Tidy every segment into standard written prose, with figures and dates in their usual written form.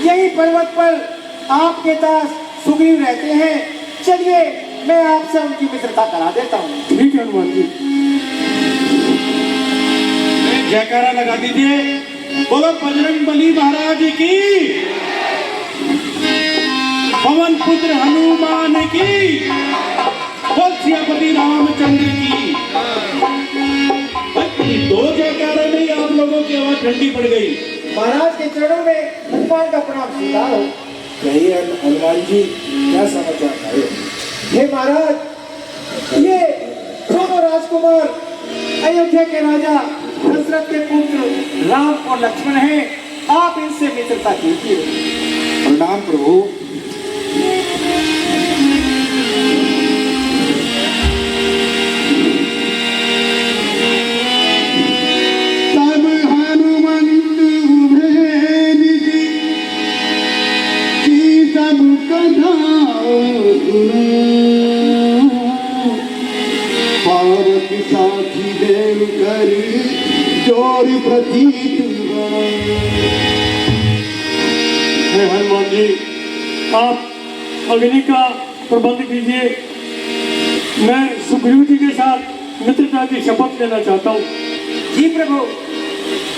यही पर्वत पर आपके दास सुग्रीव रहते हैं। चलिए मैं आपसे उनकी मित्रता करा देता हूँ। ठीक है हनुमान जी। जयकारा लगा दीजिए, बोलो बजरंग बली महाराज की, पवन पुत्र हनुमान की, बोल सियापति रामचंद्र की। दो जयकारे में ही आप लोगों की आवाज ठंडी पड़ गई। महाराज के चरणों में हनुमान का प्रणाम स्वीकार हो। कहिए हनुमान जी, क्या समाचार आए? हे महाराज, ये दोनों राजकुमार अयोध्या के राजा दशरथ के पुत्र राम और लक्ष्मण हैं। आप इनसे मित्रता कीजिए। प्रणाम प्रभु। तब हनुमंत उभे निधि की सब कथा सुनो, पार्वती साथी देव करी जोरी प्रतीत। हनुमान जी, आप अग्नि का प्रबंध कीजिए। मैं सुग्रीव जी के साथ मित्रता की शपथ लेना चाहता हूँ। जी प्रभु।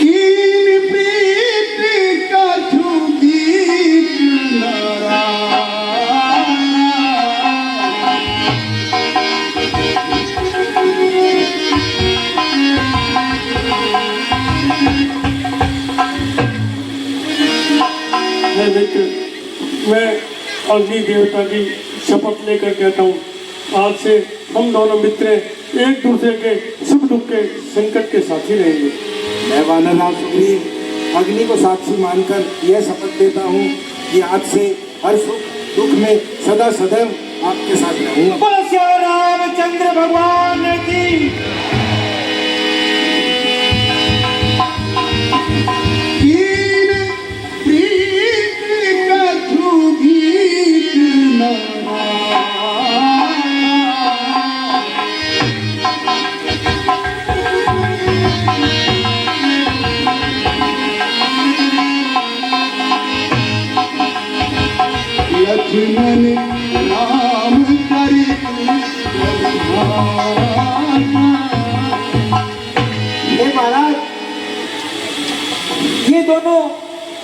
इन प्रीति का गीत नारायण। मित्र, मैं अग्नि देवता की शपथ लेकर कहता हूँ, आज से हम दोनों मित्र एक दूसरे के सुख दुख के संकट के साथी रहेंगे। मैं वानरराज सुग्रीव अग्नि को साक्षी मानकर यह शपथ देता हूँ कि आज से हर सुख दुख में सदा सदैव आपके साथ रहूंगा। बोलो श्री रामचंद्र भगवान की। लक्ष्मण राम करी हे महाराज, ये दोनों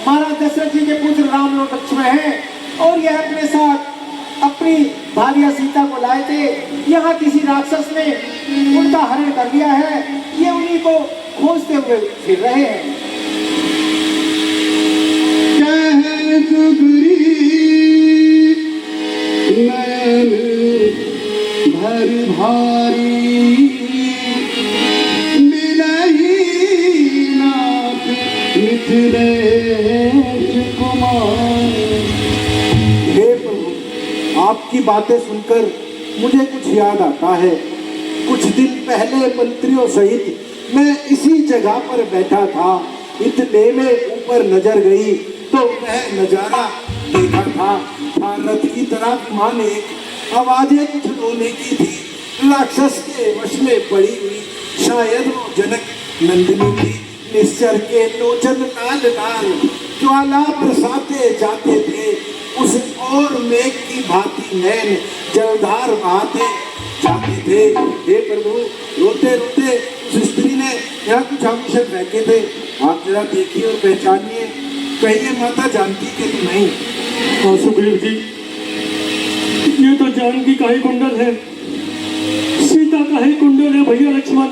महाराज दशरथ जी के पुत्र राम और लक्ष्मण हैं और यह अपने साथ अपनी भार्या सीता को लाए थे। यहाँ किसी राक्षस ने उनका हरण कर लिया है। ये उन्हीं को खोजते हुए फिर रहे हैं। नयन भर भारी मिलही नाथ मिथिलेश कुमार। हे प्रभु, आपकी बातें सुनकर मुझे कुछ याद आता है। कुछ दिन पहले मंत्रियों सहित मैं इसी जगह पर बैठा था। इतने में ऊपर नजर गई तो वह नजारा देखा था। रथ की तरह माने आवाजें कुछ रोने की थी। राक्षस के वश में पड़ी हुई शायद वो जनक नंदिनी थी। निश्चर के लोचन लाल लाल ज्वाला बरसाते जाते थे। उस और मेघ की भांति नैन जलधार बहाते जाते थे। हे प्रभु, रोते रोते उस स्त्री ने यहाँ कुछ आभूषण फेंके थे। आप जरा देखिए और पहचानिए, कहिए माता जानकी के तो नहीं। हाँ सुग्रीव जी, ये तो जानकी का ही कुंडल है, सीता का ही कुंडल है भैया लक्ष्मण।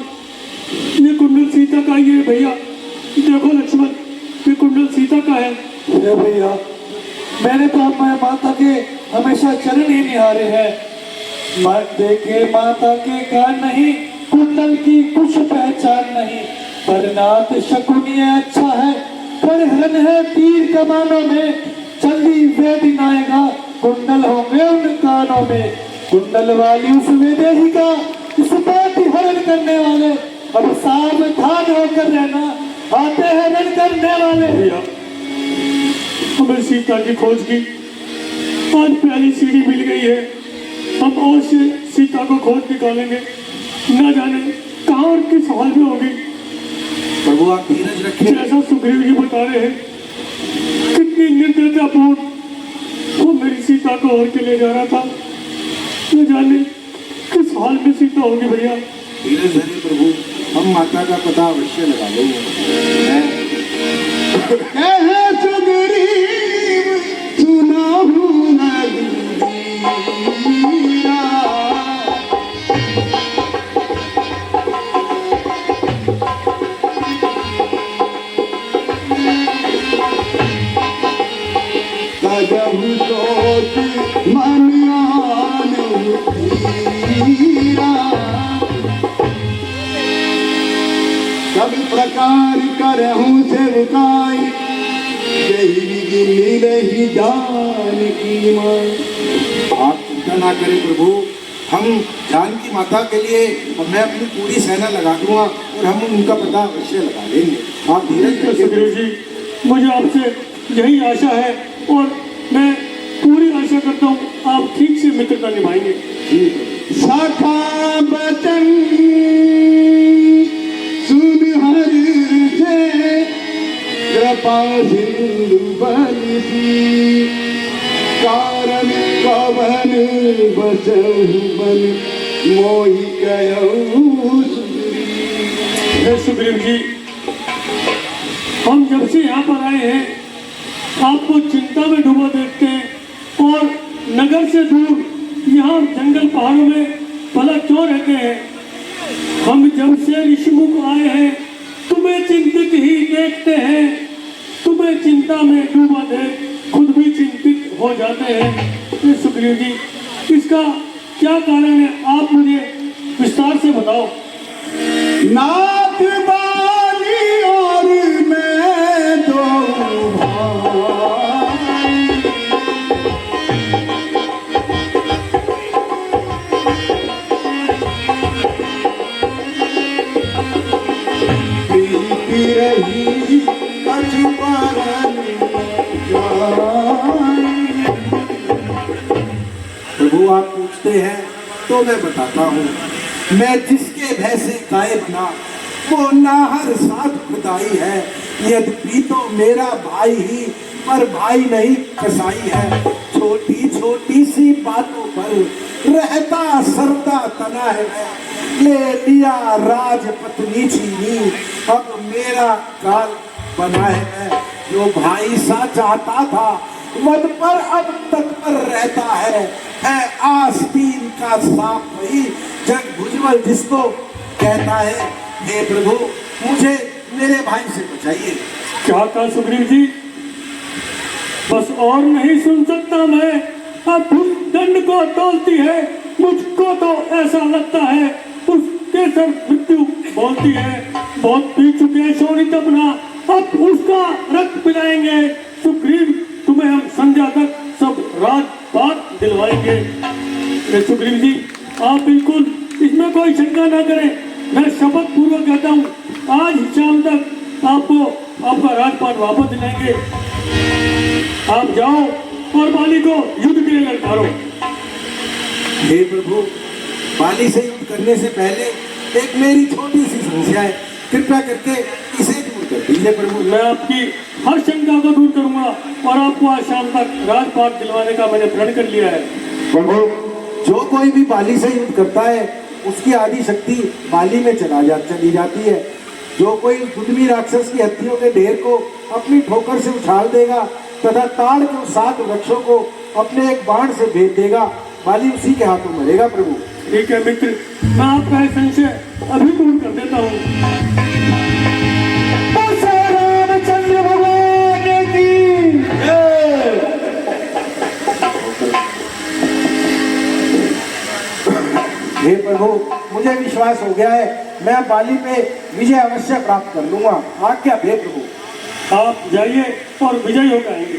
ये कुंडल सीता का ही है भैया। देखो लक्ष्मण, ये कुंडल सीता का है। हे भैया, मैंने तो अपने माता के हमेशा चरण ही निहारे हैं। मत देखे माता के कान नहीं, कुंडल की कुछ पहचान नहीं। पर नाथ शकुनी अच्छा है, पर हरण है तीर कमानों में। जल्दी वे दिन आएगा, कुंडल होंगे उन कानों में। कुंडल वाली उस वेदेहिका, इस बात हरण करने वाले। अब सावधान होकर रहना, आते हैं रण करने वाले। भैया, हमें सीता की खोज की आज पहली सीढ़ी मिल गई है। हम और से सीता को खोज निकालेंगे, न जाने कहाँ और किस हाल में होगी। प्रभु आप धीरज रखिए। जैसा सुग्रीव जी बता रहे हैं कितनी निर्दयतापूर्ण वो मेरी सीता को और के ले जा रहा था। न जाने किस हाल में सीता होगी भैया। धीरे धीरे प्रभु, हम माता का पता अवश्य लगा लेंगे। सब प्रकार करहूँ सेवकाई, यही नहीं जान की माँ। आप चिंता ना करें प्रभु, हम जानकी माता के लिए मैं अपनी पूरी सेना लगा दूंगा और हम उनका पता अवश्य लगा लेंगे। आप धीरज रखिए। सुग्रीव जी, मुझे आपसे यही आशा है और मैं पूरी आशा करता हूँ आप ठीक से मित्रता निभाएंगे। सखा बचन सुन हरि से, कृपा सिंधु बलसी, कारण कवन बसहु बन मोहि कयहु सुग्रीव। हे सुग्रीव जी, हम जब से यहाँ पर आए हैं आपको चिंता में डूबा देखते हैं और नगर से दूर यहाँ जंगल पहाड़ों में भला क्यों रहते हैं। हम जब से ऋषिमुख आए हैं तुम्हें चिंतित ही देखते हैं। तुम्हें चिंता में डूबा देख खुद भी चिंतित हो जाते हैं। ये सुग्रीव जी, इसका क्या कारण है आप मुझे विस्तार से बताओ। नाथ बाली और मैं दो रही प्रभु आप पूछते हैं तो मैं बताता हूँ। मैं जिसके भय से गाय बना वो नाहर साथ खुदाई है। यद्यपि तो मेरा भाई ही पर भाई नहीं कसाई है। छोटी छोटी सी बातों पर रहता सरदा तना है। ले लिया राजपत्नी छीनी, अब मेरा काल बना है। जो भाई सा चाहता था वन पर अब तक पर रहता है आस्तीन का सांप वही जग भुजबल जिसको कहता है। हे प्रभु, मुझे मेरे भाई से बचाइए। क्या कहा सुग्रीव जी, बस और नहीं सुन सकता मैं। अब उस दंड को तोलती है, मुझको तो ऐसा लगता है उसके सर मृत्यु बोलती है। बहुत पी चुके हैं शोणित अपना, अब उसका रक्त पिलाएंगे। सुग्रीव, तुम्हें हम संध्या तक सब राजपाट दिलवाएंगे। सुग्रीव जी, आप बिल्कुल इसमें कोई शंका ना करें। मैं शपथ पूर्वक कहता हूँ आज शाम तक आपको आपका राजपाट वापस दिलाएंगे। आप जाओ और बाली को युद्ध के लिए ललकारो। हे प्रभु, बाली से युद्ध करने से पहले एक मेरी छोटी सी समस्या है, कृपया करके इसे दूर कर दीजिए प्रभु। मैं आपकी हर शंका को दूर करूंगा और आपको आज शाम तक राजपाट दिलवाने का मैंने प्रण कर लिया है। प्रभु, जो कोई भी बाली से युद्ध करता है उसकी आदि शक्ति बाली में चली जाती है। जो कोई दुर्मी राक्षस की हत्तियों के ढेर को अपनी ठोकर से उछाल देगा तथा ताड़ के उस 7 वृक्षों को अपने एक बाण से भेद देगा, बाली उसी के हाथों मरेगा प्रभु। ठीक है मित्र, मैं आपका यह संशय अभी दूर कर देता हूँ। रामचंद्र भगवान की हे प्रभु, मुझे विश्वास हो गया है, मैं बाली पे विजय अवश्य प्राप्त कर लूंगा। आज्ञा दे प्रभु। आप जाइए और विजयी होकर आएंगे।